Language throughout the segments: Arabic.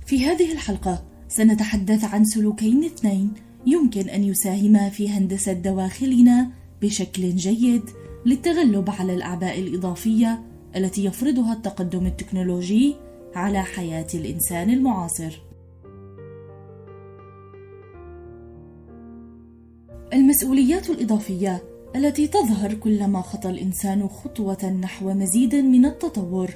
في هذه الحلقة سنتحدث عن سلوكين اثنين يمكن أن يساهما في هندسة دواخلنا بشكل جيد للتغلب على الأعباء الإضافية التي يفرضها التقدم التكنولوجي على حياة الإنسان المعاصر. المسؤوليات الإضافية التي تظهر كلما خطى الإنسان خطوة نحو مزيد من التطور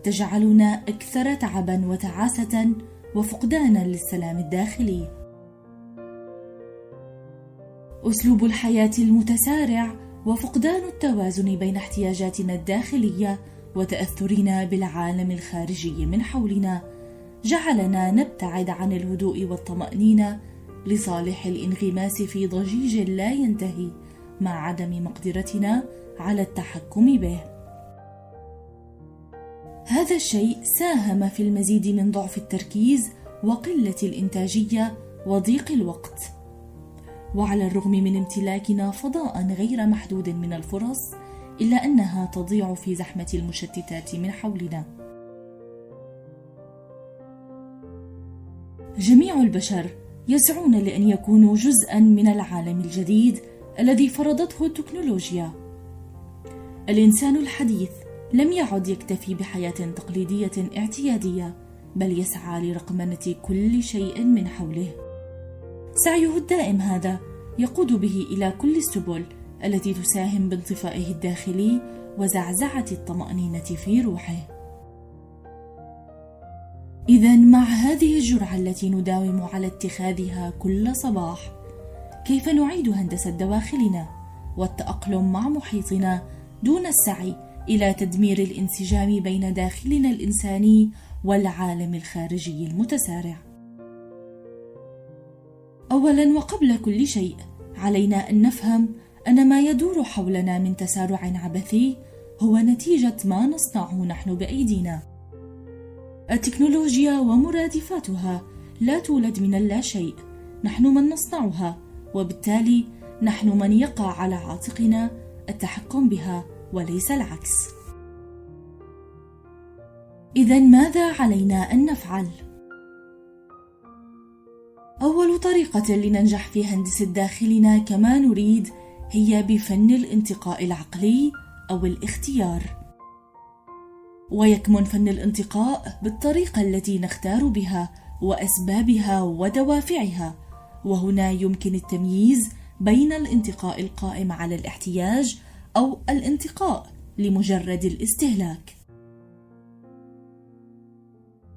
تجعلنا أكثر تعبا وتعاسة وفقدانا للسلام الداخلي. أسلوب الحياة المتسارع وفقدان التوازن بين احتياجاتنا الداخلية وتأثرنا بالعالم الخارجي من حولنا جعلنا نبتعد عن الهدوء والطمأنينة لصالح الانغماس في ضجيج لا ينتهي مع عدم مقدرتنا على التحكم به. هذا الشيء ساهم في المزيد من ضعف التركيز وقلة الإنتاجية وضيق الوقت. وعلى الرغم من امتلاكنا فضاء غير محدود من الفرص، إلا أنها تضيع في زحمة المشتتات من حولنا. جميع البشر يسعون لأن يكونوا جزءاً من العالم الجديد الذي فرضته التكنولوجيا. الإنسان الحديث لم يعد يكتفي بحياة تقليدية اعتيادية، بل يسعى لرقمنة كل شيء من حوله. سعيه الدائم هذا يقود به إلى كل السبل التي تساهم بانطفائه الداخلي وزعزعة الطمأنينة في روحه. إذن مع هذه الجرعة التي نداوم على اتخاذها كل صباح، كيف نعيد هندسة دواخلنا والتأقلم مع محيطنا دون السعي إلى تدمير الانسجام بين داخلنا الإنساني والعالم الخارجي المتسارع؟ أولاً وقبل كل شيء، علينا أن نفهم أن ما يدور حولنا من تسارع عبثي هو نتيجة ما نصنعه نحن بأيدينا. التكنولوجيا ومرادفاتها لا تولد من اللاشيء، نحن من نصنعها، وبالتالي نحن من يقع على عاتقنا التحكم بها وليس العكس. إذن ماذا علينا أن نفعل؟ أول طريقة لننجح في هندسة داخلنا كما نريد هي بفن الانتقاء العقلي أو الاختيار. ويكمن فن الانتقاء بالطريقة التي نختار بها وأسبابها ودوافعها، وهنا يمكن التمييز بين الانتقاء القائم على الاحتياج أو الانتقاء لمجرد الاستهلاك.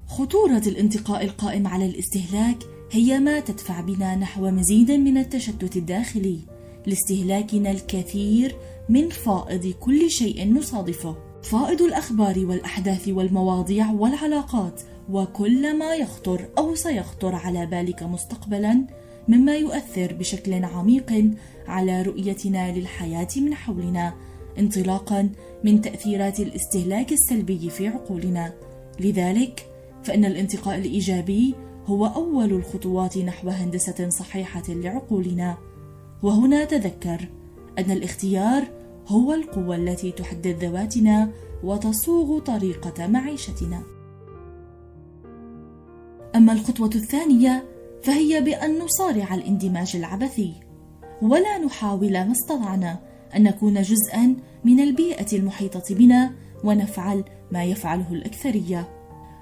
خطورة الانتقاء القائم على الاستهلاك هي ما تدفع بنا نحو مزيد من التشتت الداخلي لاستهلاكنا الكثير من فائض كل شيء نصادفه، فائض الأخبار والأحداث والمواضيع والعلاقات وكل ما يخطر أو سيخطر على بالك مستقبلا، مما يؤثر بشكل عميق على رؤيتنا للحياة من حولنا، انطلاقا من تأثيرات الاستهلاك السلبي في عقولنا. لذلك فإن الانتقاء الإيجابي هو أول الخطوات نحو هندسة صحيحة لعقولنا. وهنا تذكر أن الاختيار هو القوة التي تحدد ذواتنا وتصوغ طريقة معيشتنا. أما الخطوة الثانية فهي بأن نصارع الاندماج العبثي، ولا نحاول ما استطعنا أن نكون جزءا من البيئة المحيطة بنا ونفعل ما يفعله الأكثرية.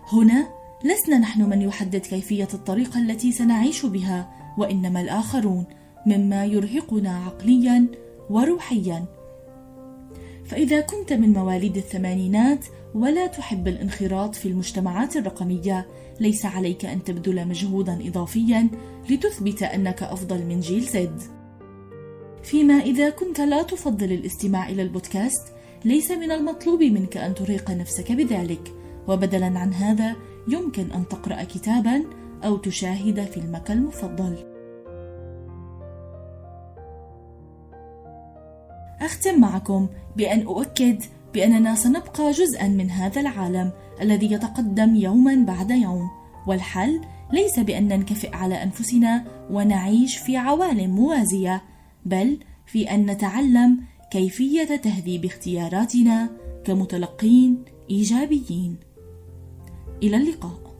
هنا لسنا نحن من يحدد كيفية الطريقة التي سنعيش بها، وإنما الآخرون، مما يرهقنا عقليا وروحيا. فإذا كنت من مواليد الثمانينات ولا تحب الانخراط في المجتمعات الرقمية، ليس عليك أن تبذل مجهودا إضافيا لتثبت أنك أفضل من جيل زد. فيما إذا كنت لا تفضل الاستماع إلى البودكاست، ليس من المطلوب منك أن ترهق نفسك بذلك، وبدلا عن هذا يمكن أن تقرأ كتابا أو تشاهد فيلمك المفضل. أختم معكم بأن أؤكد بأننا سنبقى جزءا من هذا العالم الذي يتقدم يوما بعد يوم، والحل ليس بأن ننكفئ على أنفسنا ونعيش في عوالم موازية، بل في أن نتعلم كيفية تهذيب اختياراتنا كمتلقين إيجابيين. إلى اللقاء.